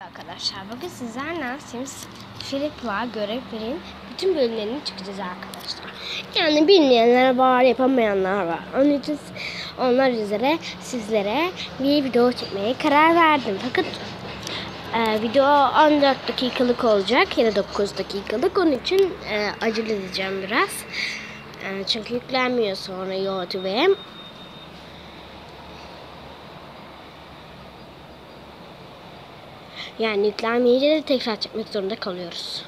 Arkadaşlar bugün sizlerle Sims Freeplay görevlerin bütün bölümlerini çıkacağız arkadaşlar. Yani bilmeyenler var, yapamayanlar var. Onun için onlar üzere sizlere bir video çekmeye karar verdim. Fakat video 14 dakikalık olacak ya da 9 dakikalık. Onun için acele edeceğim biraz. Çünkü yüklenmiyor sonra YouTube'ya. Yani yüklenmeyince de tekrar çekmek zorunda kalıyoruz.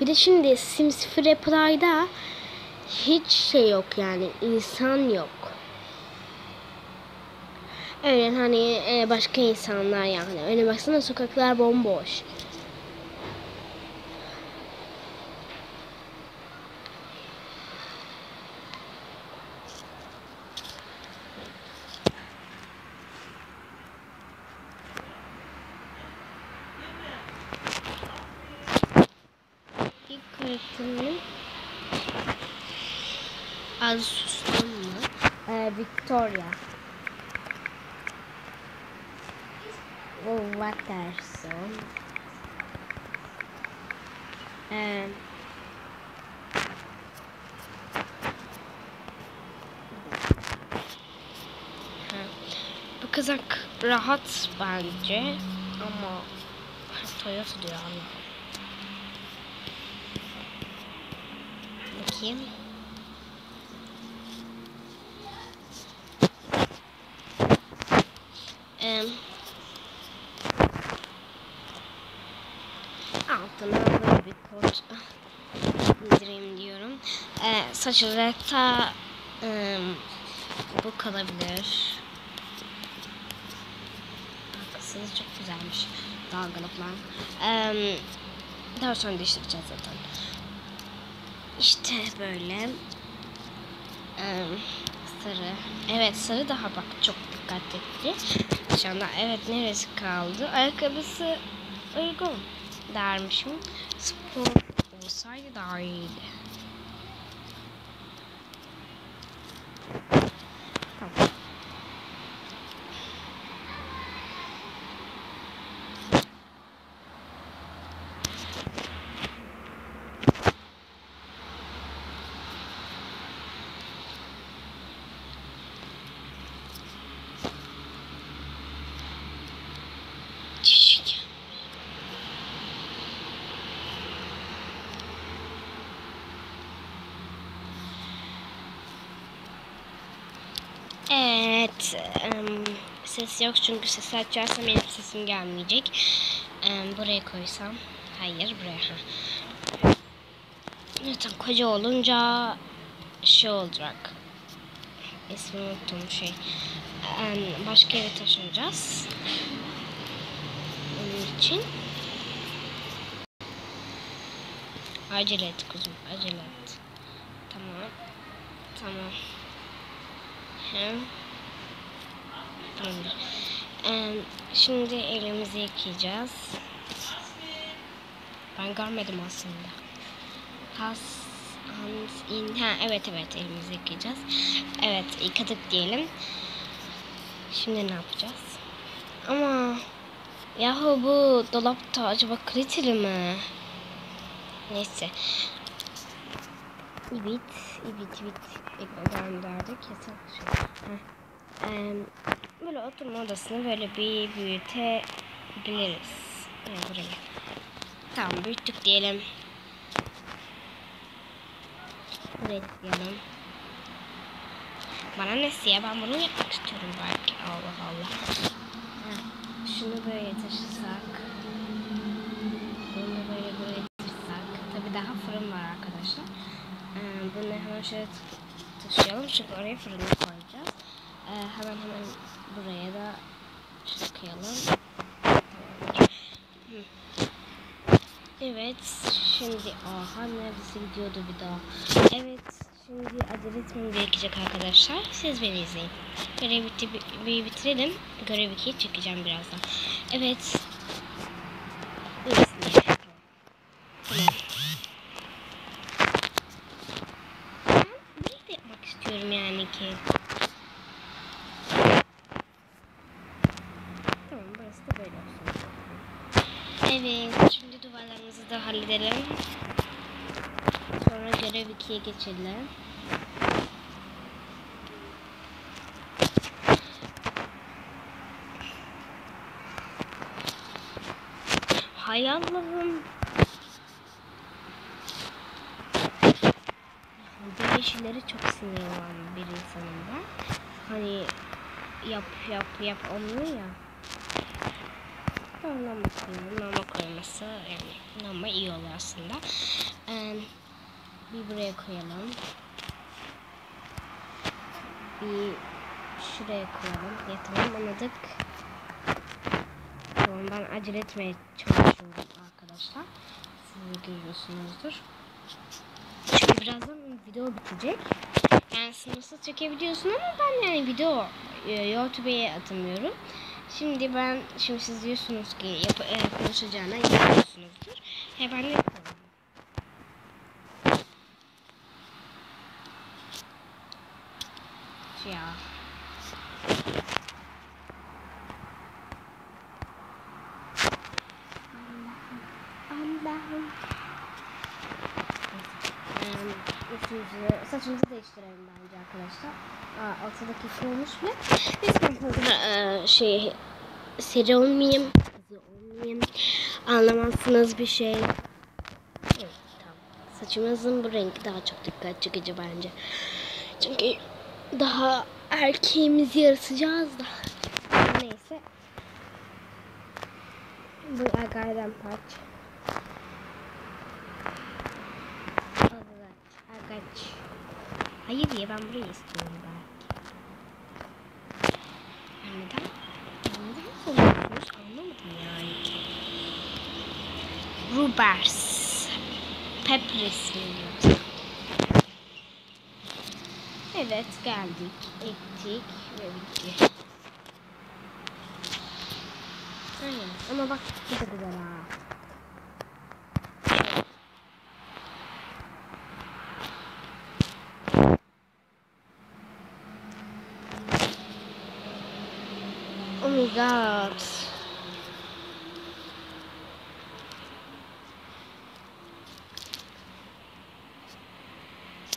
Bir de şimdi Sims Freeplay'da hiç şey yok, yani insan yok. Öyle hani başka insanlar yani. Öyle baksana, sokaklar bomboş. İlk karakterimi az sustum mu? Victoria. Oh, Watterson. Bu kızak rahat bence ama Toyota diyor ama. Bakayım. Altına böyle bir kot indireyim diyorum. Saçı reta bu kalabilir. Arkası çok güzelmiş. Dalgalı falan. Daha sonra değiştireceğiz zaten. İşte böyle. Sarı. Evet, sarı daha bak çok dikkatli. Şu anda evet, neresi kaldı? Ayakkabısı uygun dermişim. Spor olsaydı daha iyiydi. Tamam. Evet, ses yok çünkü ses açarsam benim sesim gelmeyecek. Buraya koysam, hayır buraya. Zaten koca olunca şey olacak. İsmini unuttum başka yere taşınacağız. Onun için acele et kuzum, acele et. Tamam. Tamamdır. Şimdi elimizi yıkayacağız. Ben görmedim aslında. Evet elimizi yıkayacağız. Evet, yıkadık diyelim. Şimdi ne yapacağız? Ama yahu bu dolapta acaba kaliteli mi? Neyse. Evet. Ekmeden derdik ya. Böyle oturma odasını böyle bir büyütebiliriz. Burayı. Tamam, büyüttük diyelim. Buraya tıklayalım. Bana nesi ya? Ben bunu yapmak istiyorum belki. Allah Allah. Şunu böyle taşısak. Bunu böyle buraya taşısak. Tabii daha fırın var arkadaşlar. Bunu hemen şöyle taşıyalım. Çünkü oraya fırını koyacağız. Hemen buraya da koyalım. Evet. Şimdi neredeyse gidiyordu bir daha. Evet. Şimdi acele etmem gerekecek arkadaşlar. Siz beni izleyin. Görevi bitirelim. Görev 2'yi çekeceğim birazdan. Evet. Burası tamam. Ben de yapmak istiyorum yani ki. Tamam, burası da böyle olsun. Evet, şimdi duvarlarımızı da halledelim. Sonra görev 2'ye geçelim. Hay Allah'ım. Böyle şeyleri çok sinir olan bir insanım ben. Hani yap olmuyor ya. Lamba koyuyorum. Lamba koyması yani lamba iyi oluyor aslında. Bir buraya koyalım. Bir şuraya koyalım. Yatalım, anladık. Tamam, ben acele etmeye çalışıyorum arkadaşlar. Siz de görüyorsunuzdur. Çünkü birazdan video bitecek. Yani sınırsız çekebiliyorsun ama ben yani video YouTube'ya atamıyorum. Şimdi siz diyorsunuz ki konuşacağına yapıyorsunuzdur. Ben de yapalım. Ya. Allah'ım. Saçımızı değiştirelim bence arkadaşlar. 6 dakika olmuş mu? Biz seri olmayayım, hızlı olmayayım. Anlamazsınız bir şey. Evet, tamam. Saçımızın bu rengi daha çok dikkat çekici bence. Çünkü daha erkeğimizi yaratacağız da. Neyse. Bu agardan parça. Agaç. Hayır ya, ben burayı istiyorum belki. Neden? Neden soruyorsunuz? Anlamadım yani. Rubers. Pepris mi? Evet, geldik. Ektik ve bitti. Aynen. Ama bak bu da güzel ha. Oh my god.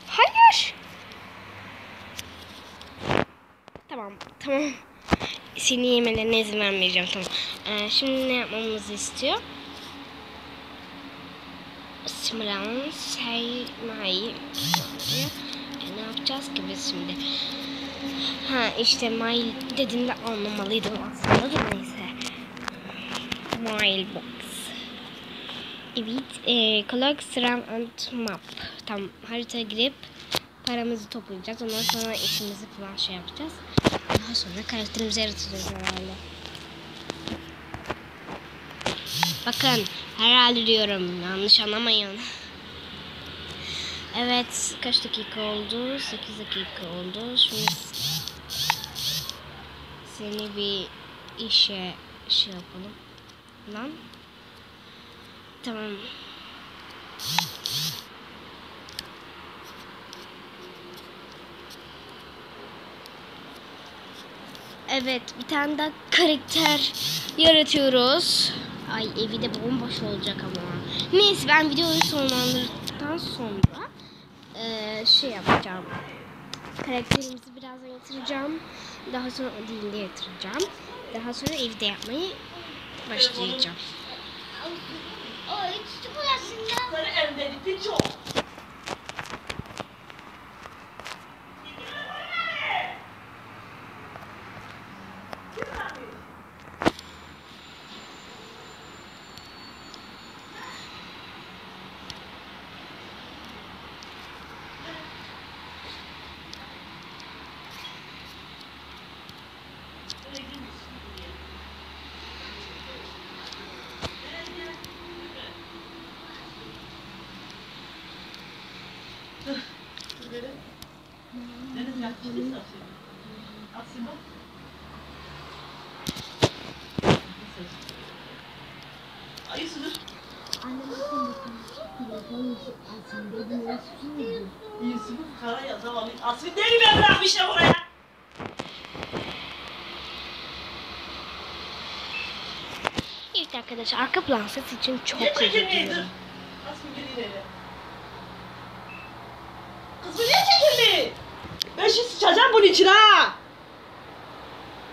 Hayır. Tamam. Seni yemelerine izin vermeyeceğim, tamam. Şimdi ne yapmamızı istiyor? Simran, May. Ne yapacağız ki biz şimdi? İşte May dediğimde anlamalıydım aslında da neyse. Mailbox. Evet. Clock, Siren and Map. Tam haritaya girip paramızı toplayacağız. Ondan sonra işimizi falan yapacağız. Daha sonra karakterimizi yaratacağız herhalde. Bakın, herhalde diyorum. Yanlış anlamayın. Evet, kaç dakika oldu? 8 dakika oldu. Şimdi seni bir işe yapalım. Lan. Tamam. Evet, bir tane daha karakter yaratıyoruz. Ay, evi de bomboş olacak ama. Neyse, ben videoyu sonlandırdıktan sonra yapacağım. Karakterimizi birazdan yatıracağım. Daha sonra o dilde yatıracağım. Daha sonra evde yapmayı başlayacağım. Asmin değil mi bırakmışlar oraya? Evet arkadaşlar, arka plan ses için çok Niye özür çekilmeyi dur? dilerim. Asmin gel ileri. Kız bu niye çekilmeyi? Ben şimdi sıçacağım bunun içine ha.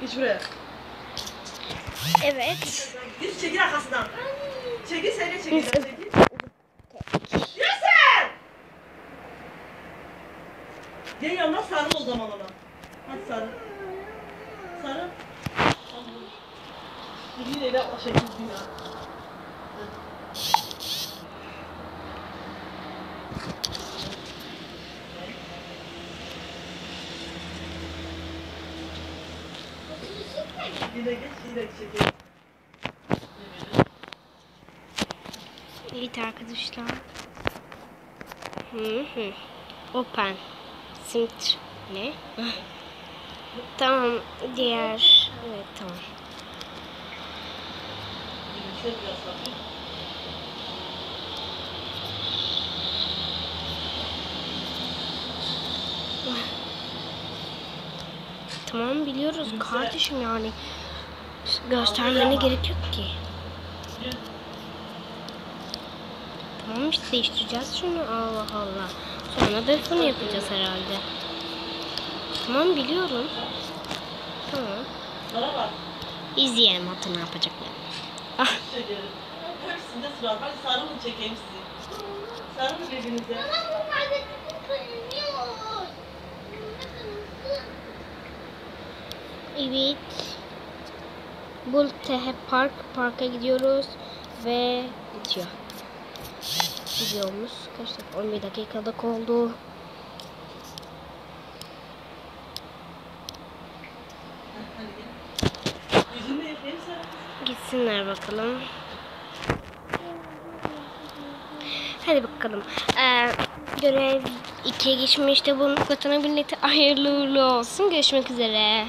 Geç buraya. Evet. Git çekil arkasından. Çekil sen de çekil. Çekil. Yürüsün! Gel yanına sarıl o zaman ona. Hadi sarıl. Sarıl. Gidin eve o şekil dünya. Yine geç, yine çekil. Evet arkadaşlar. Open. Simtr. Ne? Tamam. Diğer. Evet tamam. Şöyle biraz bakayım. Tamam biliyoruz kardeşim yani. Göstermene gerek yok ki. Tamam işte değiştireceğiz şunu. Allah Allah. Sonra da bunu yapacağız herhalde. Tamam biliyorum. Tamam. Bana bak. İzleyelim hatta ne yapacaklar. Ah. Şekerim. Hepsinde sıra var. Hadi sarılın çekeyim sizi. Sarılın birbirinize. Evet. Bulte Park'a gidiyoruz ve bitiyor. Videomuz kaç dakika? 11 dakikalık oldu. Hadi gel. Yüzünü yıkayayım sana. Gitsinler bakalım. Hadi bakalım. Görev 2'ye geçmişte bunun katına birlikte hayırlı uğurlu olsun. Görüşmek üzere.